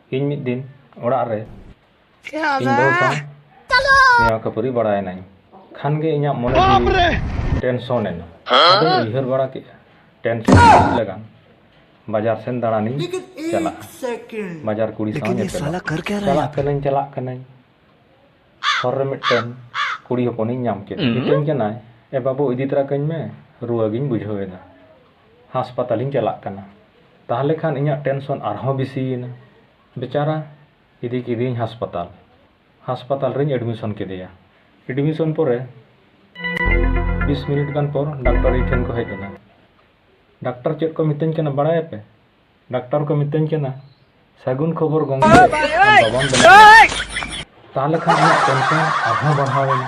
ᱤᱧ ᱢᱤᱫ ᱫᱤᱱ ᱚᱲᱟᱜ ᱨᱮ ᱤᱧ ᱵᱟᱹᱦᱩ ᱥᱟᱶ ᱱᱮᱣᱟ ᱠᱷᱟᱹᱯᱟᱹᱨᱤ ᱵᱟᱲᱟᱭᱮᱱᱟᱹᱧ ᱠᱷᱟᱱ ᱜᱮ ᱤᱧᱟᱹᱜ ᱢᱚᱱᱮ ᱡᱤᱣᱤ ᱴᱮᱱᱥᱚᱱ ᱮᱱᱟ ᱟᱫᱚᱧ ᱩᱭᱦᱟᱹᱨ ᱵᱟᱲᱟ ᱠᱮᱜᱼᱟ ᱴᱮᱱᱥᱚन ᱪᱟᱵᱟᱜ ᱞᱟᱹᱜᱤᱫ ᱵᱟᱡᱟᱨ ᱥᱮᱱ ᱫᱟᱬᱟᱱᱤᱧ ᱪᱟᱞᱟᱜᱼᱟ ᱵᱟᱡᱟর कुड़ी साव ᱧᱮᱯᱮᱞᱚᱜ ᱪᱟᱞᱟᱜ ᱠᱟᱹᱱᱟᱹᱧ ᱦᱚᱨ ᱨᱮ ᱢᱤᱫᱴᱮᱱ कुड़ी हपनिᱧ ᱧᱟᱢ ᱠᱮᱫᱟ ᱢᱤᱛᱟᱹᱧ ᱠᱟᱱᱟᱭ ᱮ ᱵᱟᱹᱵᱩ ᱤᱫᱤ ᱛᱚᱨᱟ ᱠᱟᱹᱧ ᱢᱮ ᱨᱩᱣᱟᱹ ᱜᱤᱧ ᱵᱩᱡᱷᱟᱹᱣᱮᱫᱟ হাসপাতালিᱧ ᱪᱟᱞᱟᱜ ᱠᱟᱱᱟ তাহলে খান ইᱧᱟᱹᱜ টেনশন আরᱦᱚᱸ বেশিᱭᱮᱱᱟ বেচারা ইদি কিদিᱧ হাসপাতাল ᱨᱮᱧ এডমিশন কেদেᱭᱟ এডমিশন পরে 20 মিনিট গান পর ডাক্তার ᱴᱷᱮᱱ ᱠᱚ ᱦᱮᱡ ᱮᱱᱟ ডাক্তার ᱪᱮᱫ ᱠᱚ ᱢᱤᱛᱟᱹᱧ ᱠᱟᱱᱟ ᱵᱟᱲᱟᱭᱟᱯᱮ ডাক্তার ᱠᱚ ᱢᱤᱛᱟᱹᱧ ᱠᱟᱱᱟ সাগুন খবর গঙ্গে বাবান তাহলে খান ইᱧᱟᱹᱜ টেনশন আরᱦᱚᱸ বাড়াᱣᱮᱱᱟ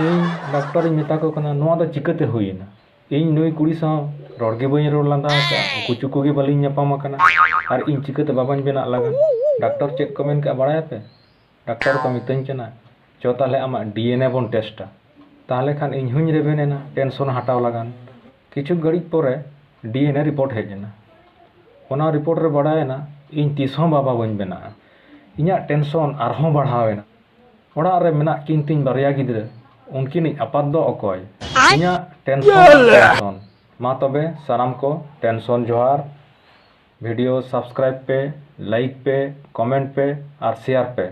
ᱤᱧ ডাক্তাᱨᱤᱧ ᱢᱮᱛᱟ ᱠᱚ ᱠᱟᱱᱟ ᱱᱚᱣᱟ ᱫᱚ ᱪᱤᱠᱟᱹᱛᱮ ᱦᱩᱭᱮᱱᱟ ᱤᱧ ᱱᱩᱭ ᱠᱩᱲᱤ ᱥᱟᱶ ᱨᱚᱲ ᱜᱮ ᱵᱟᱹᱧ ᱨᱚᱲ ᱞᱟᱸᱫᱟ ᱟᱠᱟᱜᱼᱟ ᱩᱠᱩ ᱪᱩᱠᱩ ᱜᱮ ᱵᱟᱹᱞᱤᱧ ᱧᱟᱯᱟᱢ ᱟᱠᱟᱱᱟ ᱟᱨ ᱤᱧ ᱪᱤᱠᱟᱹᱛᱮ ᱵᱟᱵᱟᱧ ᱵᱮᱱᱟᱜ ᱞᱟᱜᱟᱱ ডাক্তার ᱪᱮᱫ ᱠᱚ ᱢᱮᱱ ᱠᱟᱜᱼᱟ ᱵᱟᱲᱟᱭᱟᱯᱮ ডাক্তার ᱠᱚ ᱢᱤᱛᱟᱹᱧ ᱠᱟᱱᱟ ᱪᱚ তাহলে ᱟᱢᱟᱜ ডিএনএ ᱵᱚᱱ ᱴᱮᱥᱴᱟ তাহলে খান ᱤᱧ ᱦᱚᱸᱧ ᱨᱮᱵᱮᱱ ᱮᱱᱟ টেনশন হাঁটাও লাগান কিছু ঘড়িᱡ পরে ডিএনএ রিপোর্ট ᱦᱮᱡ ᱮᱱᱟ ᱚᱱᱟ রিপোর্ট ᱨᱮ ᱵᱟᱲᱟᱭᱮᱱᱟ ᱤᱧ ᱛᱤᱥᱦᱚᱸ ᱵᱟᱵᱟ ᱵᱟᱹᱧ ᱵᱮᱱᱟᱜᱼᱟ ᱤᱧᱟᱹᱜ টেনশন ᱟᱨᱦᱚᱸ ᱵᱟᱲᱦᱟᱣᱮᱱᱟ ᱚᱲᱟᱜ ᱨᱮ ᱢᱮᱱᱟᱜ ᱠᱤᱱ ᱛᱤᱧ ᱵᱟᱨᱭᱟ ᱜᱤᱫᱽᱨᱟᱹ ᱩᱱᱠᱤᱱᱤᱡ ᱟᱯᱟᱛ ᱫᱚ ᱚᱠᱚᱭ ᱤᱧᱟᱹᱜ টেনশন ᱢᱟ ᱛᱚᱵᱮ ᱥᱟᱱᱟᱢ ᱠᱚ টেনশন ᱡᱚᱦᱟᱨ ভিডিও সাবস্ক্রাইব পে লাইক পে কমেন্ট পে আর শেয়ার পে